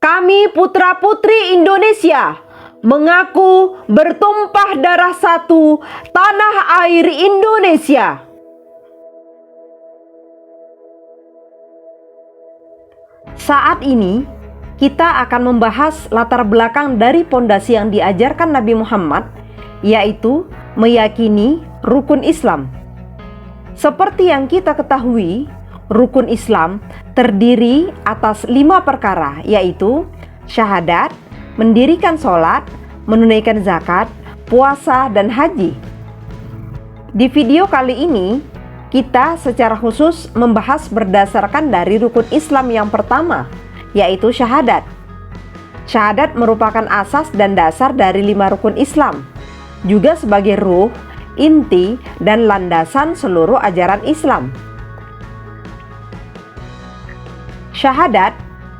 Kami putra-putri Indonesia mengaku bertumpah darah satu tanah air Indonesia. Saat ini kita akan membahas latar belakang dari pondasi yang diajarkan Nabi Muhammad, yaitu meyakini rukun Islam. Seperti yang kita ketahui, rukun Islam terdiri atas 5 perkara, yaitu syahadat, mendirikan sholat, menunaikan zakat, puasa, dan haji. Di video kali ini, kita secara khusus membahas berdasarkan dari rukun Islam yang pertama, yaitu syahadat. Syahadat merupakan asas dan dasar dari 5 rukun Islam, juga sebagai ruh, inti, dan landasan seluruh ajaran Islam. Syahadat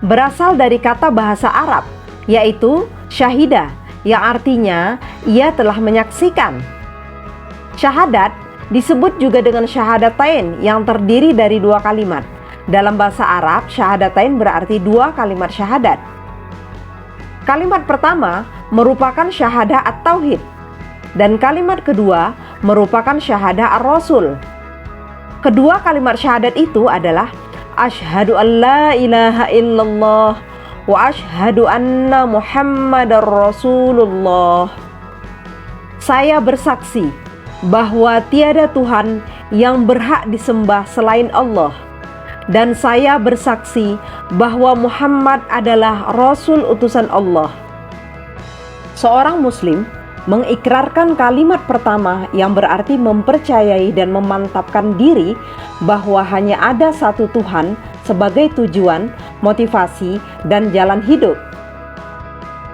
berasal dari kata bahasa Arab, yaitu syahida, yang artinya ia telah menyaksikan. Syahadat disebut juga dengan syahadatain yang terdiri dari 2 kalimat. Dalam bahasa Arab, syahadatain berarti 2 kalimat syahadat. Kalimat pertama merupakan syahadah at-tauhid, dan kalimat kedua merupakan syahadah ar-rasul. Kedua kalimat syahadat itu adalah asyhadu an la ilaha illallah wa asyhadu anna muhammadar rasulullah. Saya bersaksi bahwa tiada Tuhan yang berhak disembah selain Allah, dan saya bersaksi bahwa Muhammad adalah Rasul utusan Allah. Seorang Muslim mengikrarkan kalimat pertama yang berarti mempercayai dan memantapkan diri bahwa hanya ada satu Tuhan sebagai tujuan, motivasi, dan jalan hidup.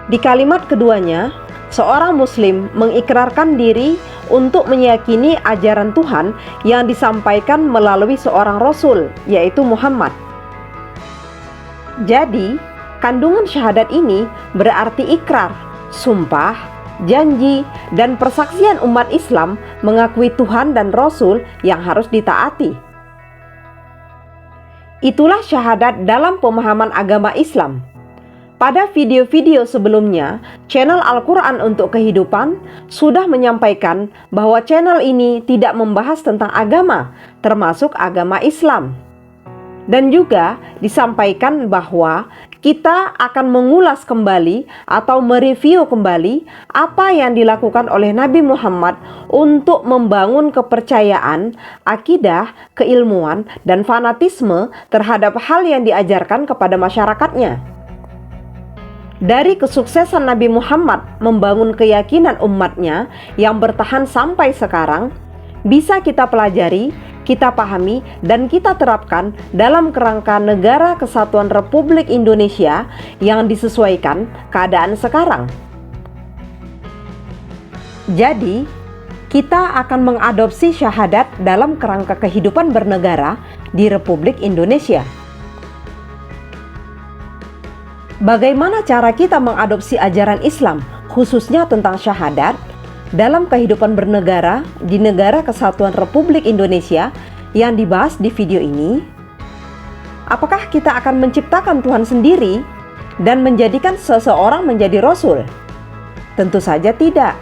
Di kalimat keduanya, seorang Muslim mengikrarkan diri untuk meyakini ajaran Tuhan yang disampaikan melalui seorang Rasul, yaitu Muhammad. Jadi, kandungan syahadat ini berarti ikrar, sumpah, janji, dan persaksian umat Islam mengakui Tuhan dan Rasul yang harus ditaati. Itulah syahadat dalam pemahaman agama Islam. Pada video-video sebelumnya, channel Al-Quran untuk Kehidupan sudah menyampaikan bahwa channel ini tidak membahas tentang agama, termasuk agama Islam. Dan juga disampaikan bahwa kita akan mengulas kembali atau mereview kembali apa yang dilakukan oleh Nabi Muhammad untuk membangun kepercayaan, akidah, keilmuan, dan fanatisme terhadap hal yang diajarkan kepada masyarakatnya. Dari kesuksesan Nabi Muhammad membangun keyakinan umatnya yang bertahan sampai sekarang, bisa kita pelajari, kita pahami, dan kita terapkan dalam kerangka Negara Kesatuan Republik Indonesia yang disesuaikan keadaan sekarang. Jadi, kita akan mengadopsi syahadat dalam kerangka kehidupan bernegara di Republik Indonesia. Bagaimana cara kita mengadopsi ajaran Islam, khususnya tentang syahadat, dalam kehidupan bernegara di Negara Kesatuan Republik Indonesia yang dibahas di video ini? Apakah kita akan menciptakan Tuhan sendiri dan menjadikan seseorang menjadi Rasul? Tentu saja tidak.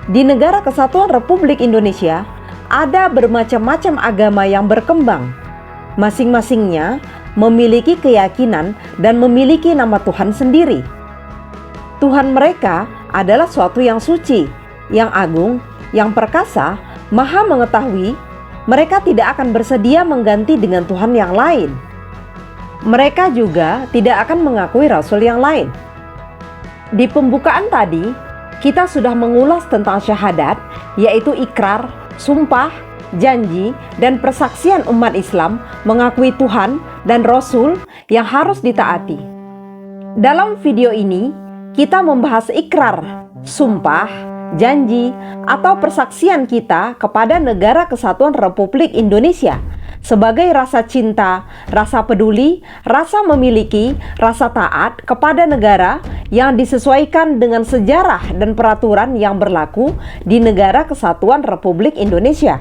Di Negara Kesatuan Republik Indonesia ada bermacam-macam agama yang berkembang. Masing-masingnya memiliki keyakinan dan memiliki nama Tuhan sendiri. Tuhan mereka adalah suatu yang suci, yang agung, yang perkasa, maha mengetahui. Mereka tidak akan bersedia mengganti dengan Tuhan yang lain. Mereka juga tidak akan mengakui Rasul yang lain. Di pembukaan tadi, kita sudah mengulas tentang syahadat, yaitu ikrar, sumpah, janji, dan persaksian umat Islam mengakui Tuhan dan Rasul yang harus ditaati. Dalam video ini, kita membahas ikrar, sumpah, janji, atau persaksian kita kepada Negara Kesatuan Republik Indonesia sebagai rasa cinta, rasa peduli, rasa memiliki, rasa taat kepada negara yang disesuaikan dengan sejarah dan peraturan yang berlaku di Negara Kesatuan Republik Indonesia.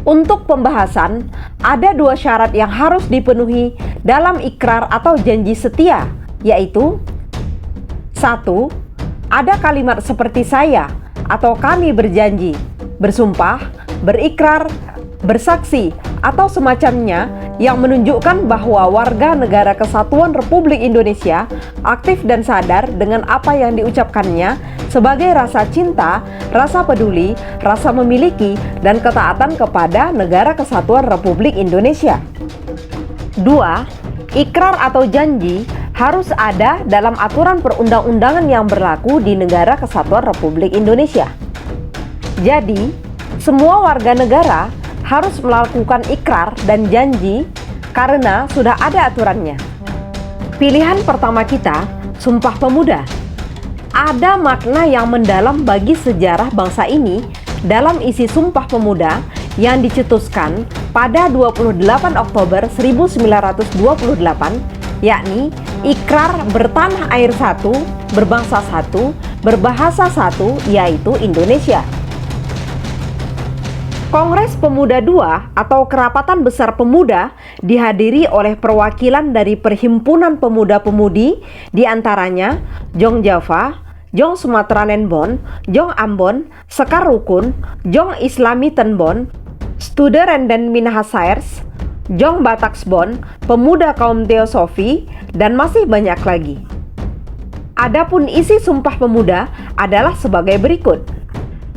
Untuk pembahasan, ada dua syarat yang harus dipenuhi dalam ikrar atau janji setia, yaitu: 1. Ada kalimat seperti saya atau kami berjanji, bersumpah, berikrar, bersaksi, atau semacamnya yang menunjukkan bahwa warga negara Kesatuan Republik Indonesia aktif dan sadar dengan apa yang diucapkannya sebagai rasa cinta, rasa peduli, rasa memiliki, dan ketaatan kepada negara Kesatuan Republik Indonesia. 2. Ikrar atau janji harus ada dalam aturan perundang-undangan yang berlaku di negara Kesatuan Republik Indonesia. Jadi, semua warga negara harus melakukan ikrar dan janji karena sudah ada aturannya. Pilihan pertama kita, Sumpah Pemuda. Ada makna yang mendalam bagi sejarah bangsa ini dalam isi Sumpah Pemuda yang dicetuskan pada 28 Oktober 1928, yakni ikrar bertanah air satu, berbangsa satu, berbahasa satu, yaitu Indonesia. Kongres Pemuda II atau Kerapatan Besar Pemuda dihadiri oleh perwakilan dari Perhimpunan Pemuda-Pemudi, diantaranya Jong Java, Jong Sumatera Nenbon, Jong Ambon, Sekar Rukun, Jong Islami Tenbon, Studeren Minahasairs, Jong Bataksbon, Pemuda Kaum Teosofi, dan masih banyak lagi. Adapun isi Sumpah Pemuda adalah sebagai berikut.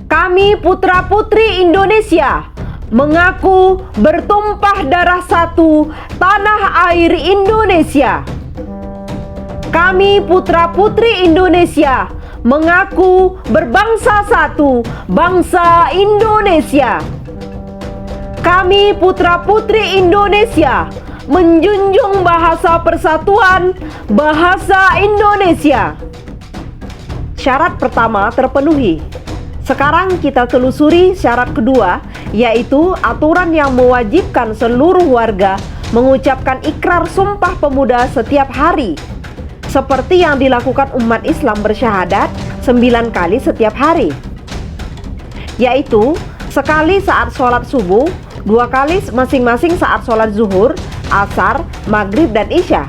Kami putra-putri Indonesia mengaku bertumpah darah satu tanah air Indonesia. Kami putra-putri Indonesia mengaku berbangsa satu, bangsa Indonesia. Kami putra-putri Indonesia menjunjung bahasa persatuan, bahasa Indonesia. Syarat pertama terpenuhi. Sekarang kita telusuri syarat kedua, yaitu aturan yang mewajibkan seluruh warga mengucapkan ikrar Sumpah Pemuda setiap hari, seperti yang dilakukan umat Islam bersyahadat 9 kali setiap hari, yaitu sekali saat sholat subuh, 2 kali masing-masing saat sholat zuhur, asar, maghrib, dan isya.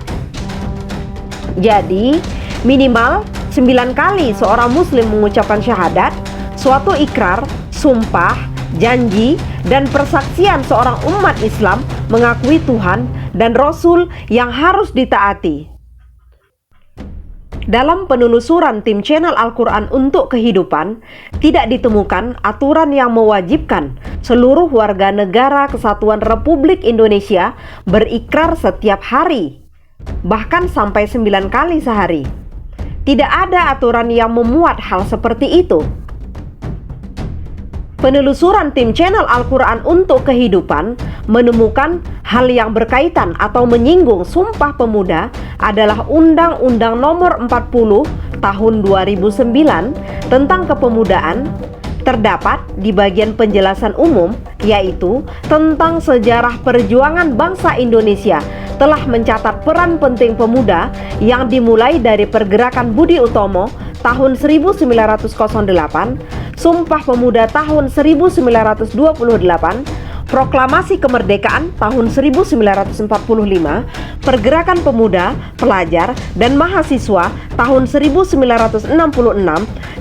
Jadi minimal 9 kali seorang muslim mengucapkan syahadat, suatu ikrar, sumpah, janji, dan persaksian seorang umat Islam mengakui Tuhan dan Rasul yang harus ditaati. Dalam penelusuran tim channel Al-Quran untuk Kehidupan, tidak ditemukan aturan yang mewajibkan seluruh warga negara Kesatuan Republik Indonesia berikrar setiap hari, bahkan sampai 9 kali sehari. Tidak ada aturan yang memuat hal seperti itu. Penelusuran tim channel Al-Quran untuk Kehidupan menemukan hal yang berkaitan atau menyinggung Sumpah Pemuda adalah Undang-Undang Nomor 40 Tahun 2009 tentang Kepemudaan. Terdapat di bagian penjelasan umum, yaitu tentang sejarah perjuangan bangsa Indonesia telah mencatat peran penting pemuda yang dimulai dari pergerakan Budi Utomo tahun 1908, Sumpah Pemuda tahun 1928, Proklamasi Kemerdekaan tahun 1945, Pergerakan Pemuda, Pelajar, dan Mahasiswa tahun 1966,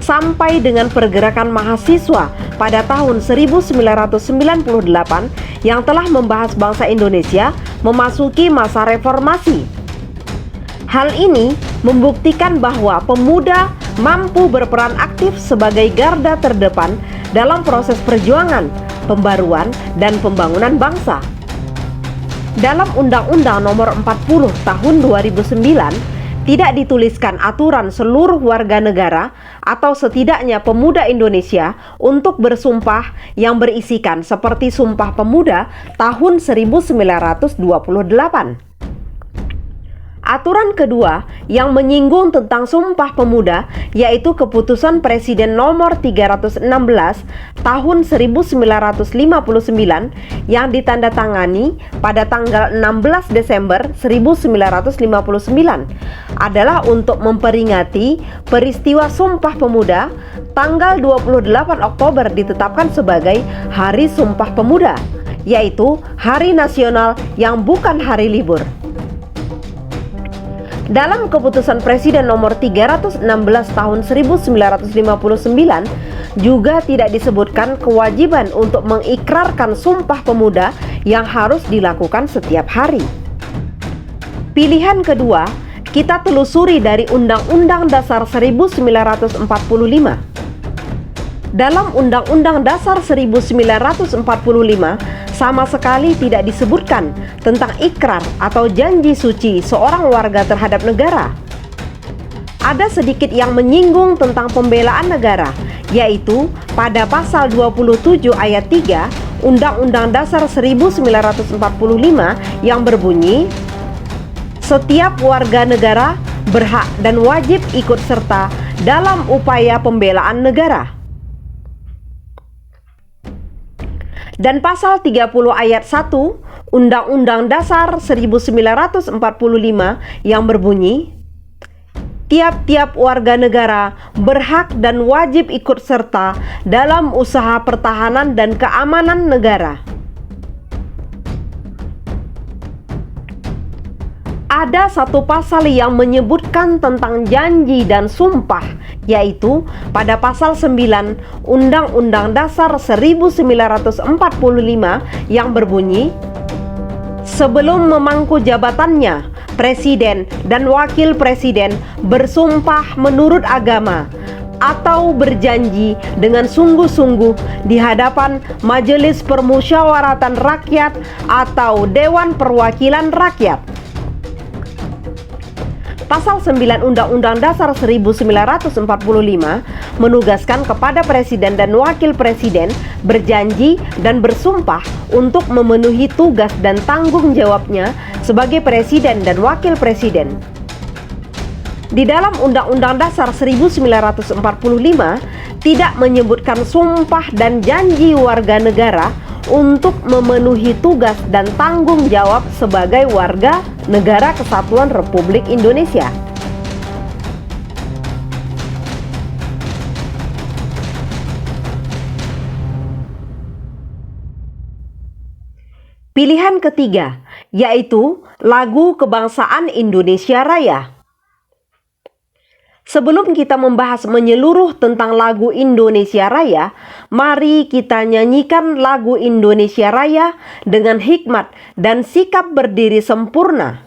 sampai dengan Pergerakan Mahasiswa pada tahun 1998 yang telah membahas bangsa Indonesia memasuki masa reformasi. Hal ini membuktikan bahwa pemuda mampu berperan aktif sebagai garda terdepan dalam proses perjuangan, pembaruan, dan pembangunan bangsa. Dalam Undang-Undang Nomor 40 Tahun 2009 tidak dituliskan aturan seluruh warga negara atau setidaknya pemuda Indonesia untuk bersumpah yang berisikan seperti Sumpah Pemuda tahun 1928. Aturan kedua yang menyinggung tentang Sumpah Pemuda yaitu Keputusan Presiden Nomor 316 Tahun 1959 yang ditandatangani pada tanggal 16 Desember 1959 adalah untuk memperingati peristiwa Sumpah Pemuda. Tanggal 28 Oktober ditetapkan sebagai Hari Sumpah Pemuda yaitu hari nasional yang bukan hari libur. Dalam keputusan Presiden nomor 316 tahun 1959 juga tidak disebutkan kewajiban untuk mengikrarkan Sumpah Pemuda yang harus dilakukan setiap hari. Pilihan kedua, kita telusuri dari Undang-Undang Dasar 1945. Dalam Undang-Undang Dasar 1945 sama sekali tidak disebutkan tentang ikrar atau janji suci seorang warga terhadap negara. Ada sedikit yang menyinggung tentang pembelaan negara, yaitu pada pasal 27 ayat 3 Undang-Undang Dasar 1945 yang berbunyi, setiap warga negara berhak dan wajib ikut serta dalam upaya pembelaan negara. Dan pasal 30 ayat 1 Undang-Undang Dasar 1945 yang berbunyi, tiap-tiap warga negara berhak dan wajib ikut serta dalam usaha pertahanan dan keamanan negara. Ada satu pasal yang menyebutkan tentang janji dan sumpah, yaitu pada pasal 9 Undang-Undang Dasar 1945 yang berbunyi, sebelum memangku jabatannya, Presiden dan Wakil Presiden bersumpah menurut agama atau berjanji dengan sungguh-sungguh di hadapan Majelis Permusyawaratan Rakyat atau Dewan Perwakilan Rakyat. Pasal 9 Undang-Undang Dasar 1945 menugaskan kepada Presiden dan Wakil Presiden berjanji dan bersumpah untuk memenuhi tugas dan tanggung jawabnya sebagai Presiden dan Wakil Presiden. Di dalam Undang-Undang Dasar 1945 tidak menyebutkan sumpah dan janji warga negara untuk memenuhi tugas dan tanggung jawab sebagai warga negara Kesatuan Republik Indonesia. Pilihan ketiga, yaitu lagu kebangsaan Indonesia Raya. Sebelum kita membahas menyeluruh tentang lagu Indonesia Raya, mari kita nyanyikan lagu Indonesia Raya dengan hikmat dan sikap berdiri sempurna.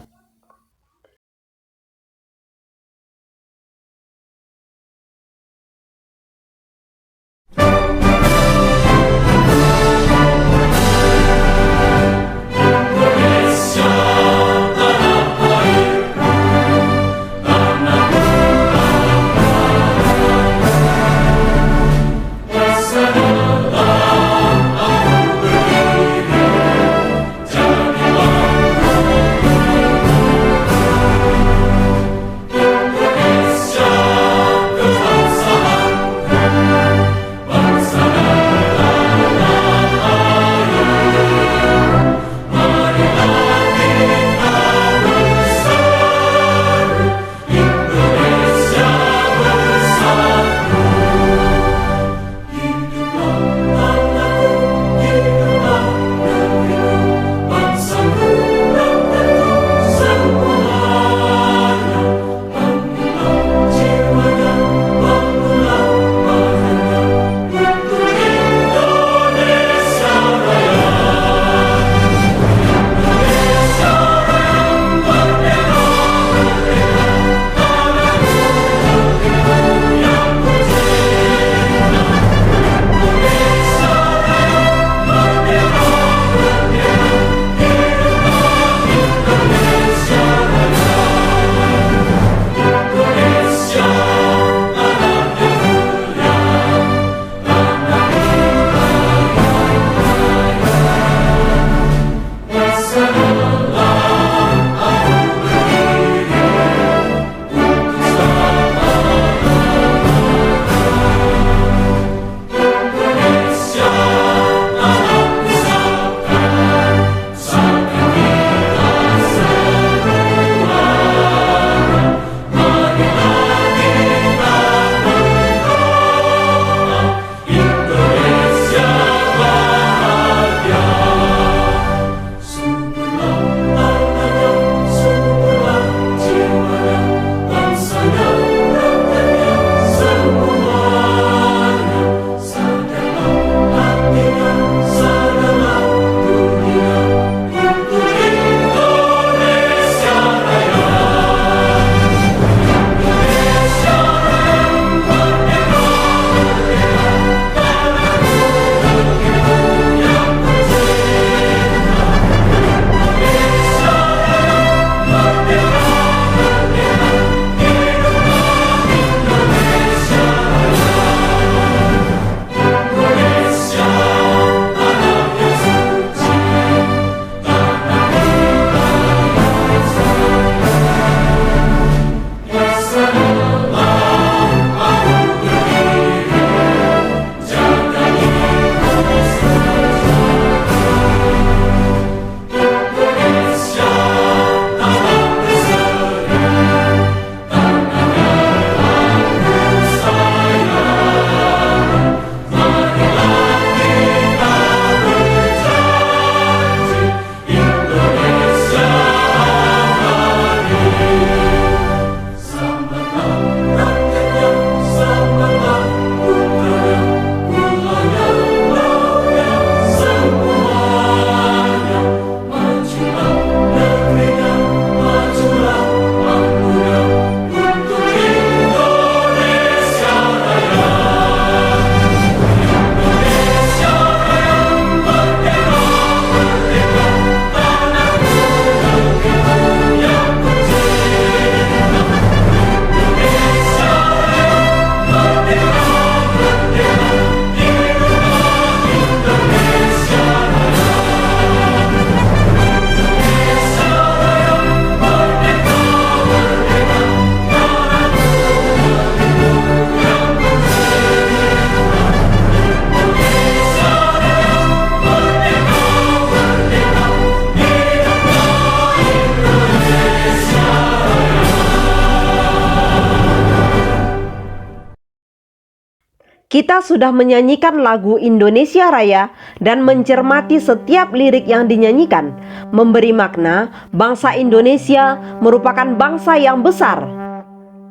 Kita sudah menyanyikan lagu Indonesia Raya dan mencermati setiap lirik yang dinyanyikan, memberi makna bangsa Indonesia merupakan bangsa yang besar.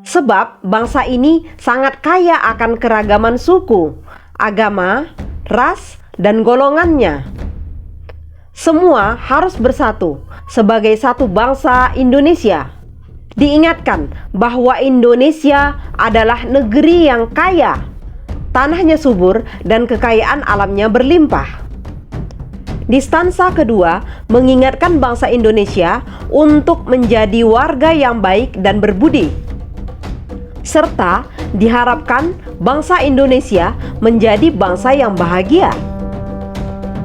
Sebab bangsa ini sangat kaya akan keragaman suku, agama, ras, dan golongannya. Semua harus bersatu sebagai satu bangsa Indonesia. Diingatkan bahwa Indonesia adalah negeri yang kaya. Tanahnya subur dan kekayaan alamnya berlimpah. Di stansa kedua mengingatkan bangsa Indonesia untuk menjadi warga yang baik dan berbudi. Serta diharapkan bangsa Indonesia menjadi bangsa yang bahagia.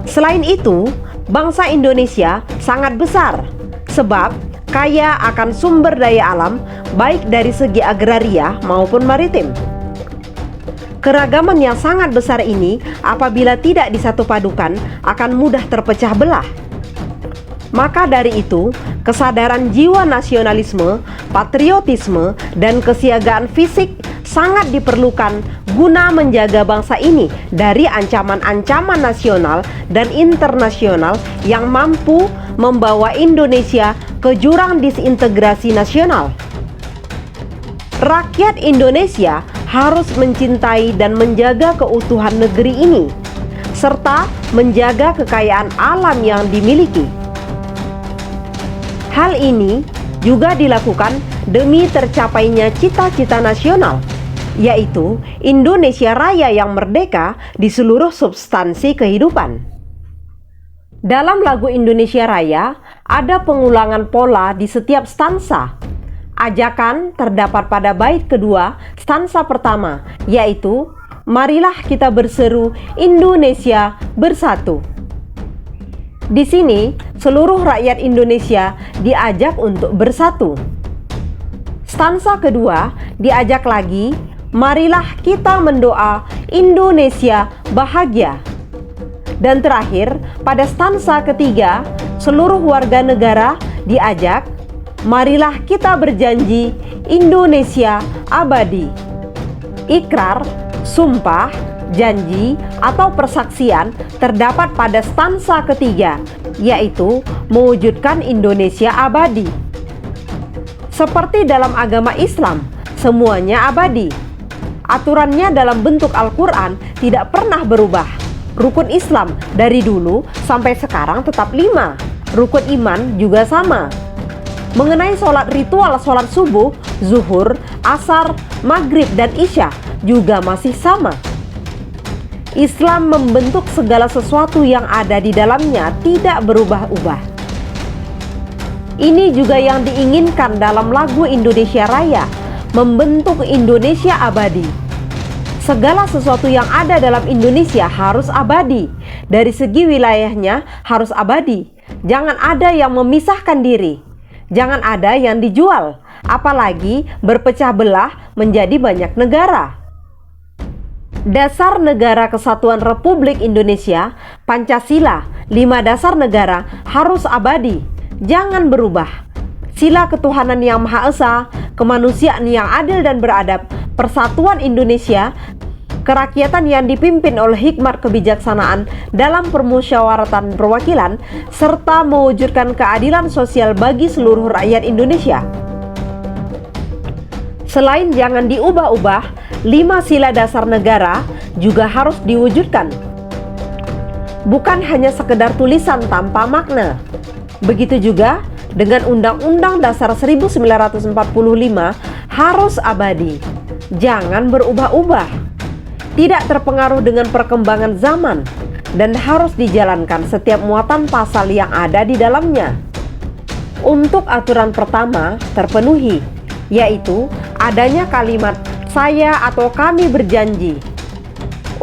Selain itu, bangsa Indonesia sangat besar sebab kaya akan sumber daya alam baik dari segi agraria maupun maritim. Keragaman yang sangat besar ini apabila tidak disatupadukan akan mudah terpecah belah. Maka dari itu, kesadaran jiwa nasionalisme, patriotisme, dan kesiagaan fisik sangat diperlukan guna menjaga bangsa ini dari ancaman-ancaman nasional dan internasional yang mampu membawa Indonesia ke jurang disintegrasi nasional. Rakyat Indonesia harus mencintai dan menjaga keutuhan negeri ini, serta menjaga kekayaan alam yang dimiliki. Hal ini juga dilakukan demi tercapainya cita-cita nasional, yaitu Indonesia Raya yang merdeka di seluruh substansi kehidupan. Dalam lagu Indonesia Raya, ada pengulangan pola di setiap stansa. Ajakan terdapat pada bait kedua stansa pertama, yaitu marilah kita berseru Indonesia bersatu. Di sini seluruh rakyat Indonesia diajak untuk bersatu. Stansa kedua diajak lagi, marilah kita mendoa Indonesia bahagia. Dan terakhir pada stansa ketiga, seluruh warga negara diajak, marilah kita berjanji Indonesia abadi. Ikrar, sumpah, janji, atau persaksian terdapat pada stansa ketiga, yaitu mewujudkan Indonesia abadi. Seperti dalam agama Islam, semuanya abadi. Aturannya dalam bentuk Al-Quran tidak pernah berubah. Rukun Islam dari dulu sampai sekarang tetap 5. Rukun iman juga sama. Mengenai sholat ritual sholat subuh, zuhur, asar, maghrib, dan isya juga masih sama. Islam membentuk segala sesuatu yang ada di dalamnya tidak berubah-ubah. Ini juga yang diinginkan dalam lagu Indonesia Raya, membentuk Indonesia abadi. Segala sesuatu yang ada dalam Indonesia harus abadi. Dari segi wilayahnya harus abadi. Jangan ada yang memisahkan diri. Jangan ada yang dijual, apalagi berpecah belah menjadi banyak negara. Dasar Negara Kesatuan Republik Indonesia, Pancasila, 5 dasar negara harus abadi, jangan berubah. Sila ketuhanan yang Maha Esa, kemanusiaan yang adil dan beradab, persatuan Indonesia, kerakyatan yang dipimpin oleh hikmat kebijaksanaan dalam permusyawaratan perwakilan, serta mewujudkan keadilan sosial bagi seluruh rakyat Indonesia. Selain jangan diubah-ubah, 5 sila dasar negara juga harus diwujudkan. Bukan hanya sekedar tulisan tanpa makna. Begitu juga dengan Undang-Undang Dasar 1945 harus abadi, jangan berubah-ubah. Tidak terpengaruh dengan perkembangan zaman dan harus dijalankan setiap muatan pasal yang ada di dalamnya. Untuk aturan pertama terpenuhi, yaitu adanya kalimat saya atau kami berjanji.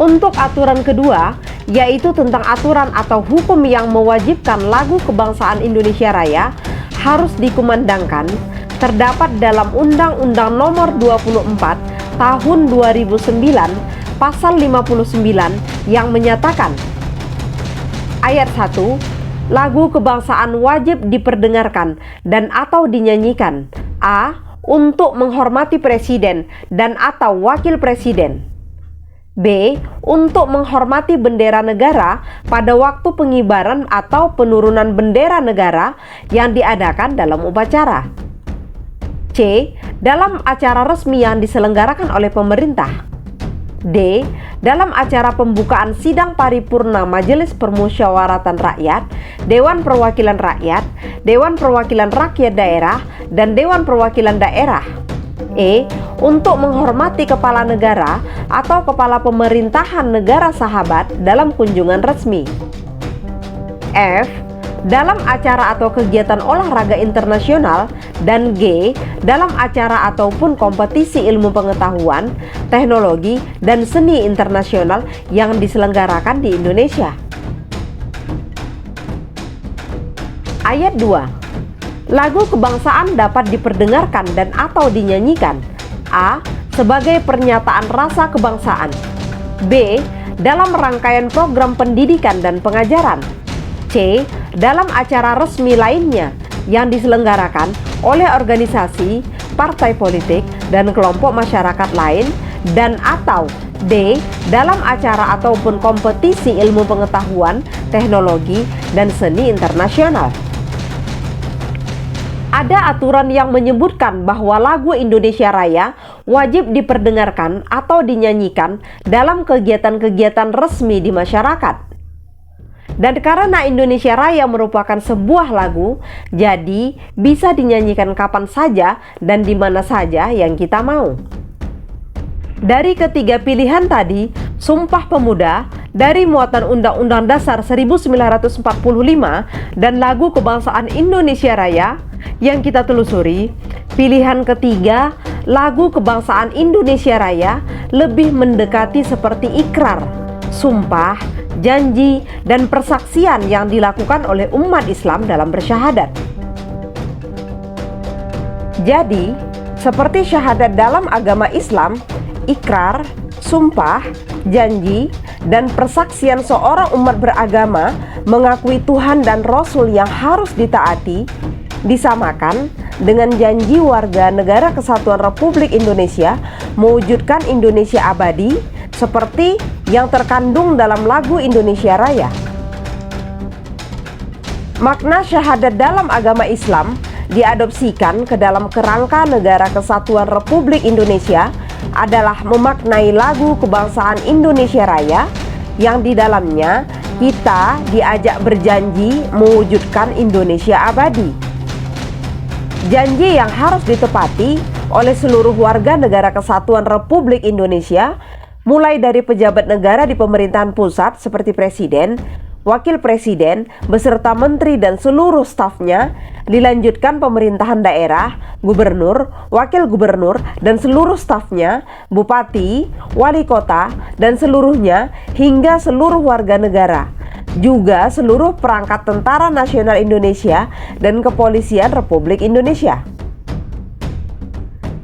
Untuk aturan kedua, yaitu tentang aturan atau hukum yang mewajibkan lagu kebangsaan Indonesia Raya harus dikumandangkan, terdapat dalam Undang-Undang Nomor 24 Tahun 2009 Pasal 59 yang menyatakan ayat 1, lagu kebangsaan wajib diperdengarkan dan atau dinyanyikan a. untuk menghormati presiden dan atau wakil presiden, B. Untuk menghormati bendera negara pada waktu pengibaran atau penurunan bendera negara yang diadakan dalam upacara. C. Dalam acara resmi yang diselenggarakan oleh pemerintah. D. Dalam acara pembukaan sidang paripurna Majelis Permusyawaratan Rakyat, Dewan Perwakilan Rakyat, Dewan Perwakilan Rakyat Daerah, dan Dewan Perwakilan Daerah. E. Untuk menghormati kepala negara atau kepala pemerintahan negara sahabat dalam kunjungan resmi. F. Dalam acara atau kegiatan olahraga internasional. Dan G. Dalam acara ataupun kompetisi ilmu pengetahuan, teknologi, dan seni internasional yang diselenggarakan di Indonesia. Ayat 2. Lagu kebangsaan dapat diperdengarkan dan atau dinyanyikan. A. Sebagai pernyataan rasa kebangsaan. B. Dalam rangkaian program pendidikan dan pengajaran. C. Dalam acara resmi lainnya yang diselenggarakan oleh organisasi, partai politik, dan kelompok masyarakat lain, dan atau D. Dalam acara ataupun kompetisi ilmu pengetahuan, teknologi, dan seni internasional. Ada aturan yang menyebutkan bahwa lagu Indonesia Raya wajib diperdengarkan atau dinyanyikan dalam kegiatan-kegiatan resmi di masyarakat. Dan karena Indonesia Raya merupakan sebuah lagu, jadi bisa dinyanyikan kapan saja dan di mana saja yang kita mau. Dari ketiga pilihan tadi, Sumpah Pemuda dari muatan Undang-Undang Dasar 1945 dan lagu kebangsaan Indonesia Raya yang kita telusuri, pilihan ketiga, lagu kebangsaan Indonesia Raya, lebih mendekati seperti ikrar, sumpah, janji, dan persaksian yang dilakukan oleh umat Islam dalam bersyahadat. Jadi, seperti syahadat dalam agama Islam, ikrar, sumpah, janji, dan persaksian seorang umat beragama mengakui Tuhan dan Rasul yang harus ditaati, disamakan dengan janji warga negara Kesatuan Republik Indonesia mewujudkan Indonesia abadi seperti yang terkandung dalam lagu Indonesia Raya. Makna syahadat dalam agama Islam diadopsikan ke dalam kerangka negara Kesatuan Republik Indonesia adalah memaknai lagu kebangsaan Indonesia Raya yang di dalamnya kita diajak berjanji mewujudkan Indonesia abadi. Janji yang harus ditepati oleh seluruh warga negara Kesatuan Republik Indonesia, mulai dari pejabat negara di pemerintahan pusat seperti Presiden, Wakil Presiden, beserta Menteri dan seluruh stafnya, dilanjutkan pemerintahan daerah, Gubernur, Wakil Gubernur, dan seluruh stafnya, Bupati, Wali Kota, dan seluruhnya, hingga seluruh warga negara. Juga seluruh perangkat Tentara Nasional Indonesia dan Kepolisian Republik Indonesia.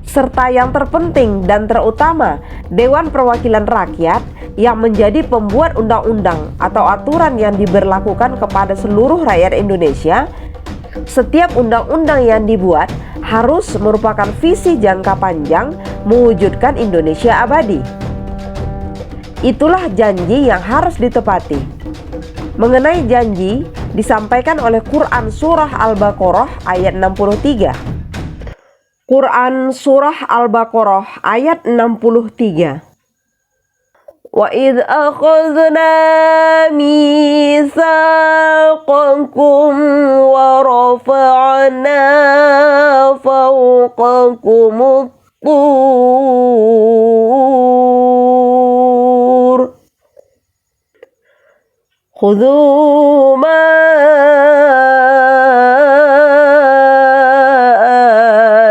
Serta yang terpenting dan terutama, Dewan Perwakilan Rakyat yang menjadi pembuat undang-undang atau aturan yang diberlakukan kepada seluruh rakyat Indonesia. Setiap undang-undang yang dibuat harus merupakan visi jangka panjang mewujudkan Indonesia abadi. Itulah janji yang harus ditepati. Mengenai janji disampaikan oleh Quran Surah Al-Baqarah ayat 63. Quran Surah Al-Baqarah ayat 63. Wa idh akhadna mitsaqakum wa rafa'na fawqakumut tur khudhu ma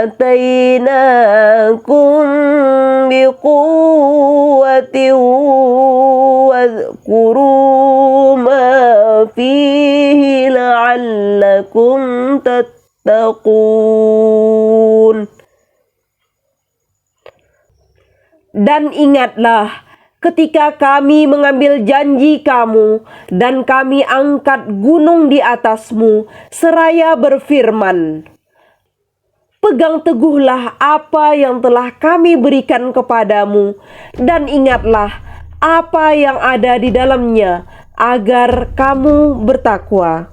atainakum biquwwatin wadhkuru ma fihi la'allakum tattaqun. Dan ingatlah ketika kami mengambil janji kamu dan kami angkat gunung di atasmu seraya berfirman, pegang teguhlah apa yang telah kami berikan kepadamu dan ingatlah apa yang ada di dalamnya, agar kamu bertakwa.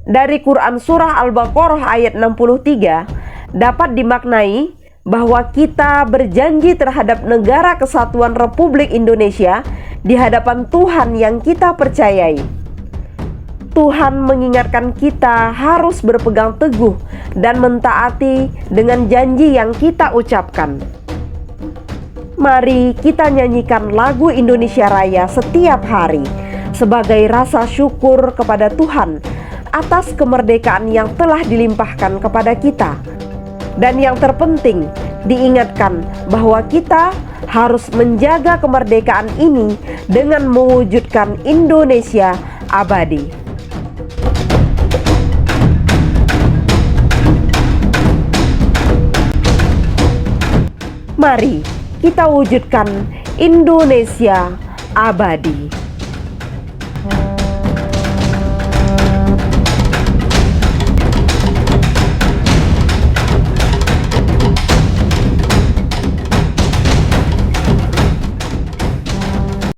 Dari Quran Surah Al-Baqarah ayat 63 dapat dimaknai bahwa kita berjanji terhadap Negara Kesatuan Republik Indonesia di hadapan Tuhan yang kita percayai. Tuhan mengingatkan kita harus berpegang teguh dan mentaati dengan janji yang kita ucapkan. Mari kita nyanyikan lagu Indonesia Raya setiap hari sebagai rasa syukur kepada Tuhan atas kemerdekaan yang telah dilimpahkan kepada kita. Dan yang terpenting, diingatkan bahwa kita harus menjaga kemerdekaan ini dengan mewujudkan Indonesia abadi. Mari kita wujudkan Indonesia abadi.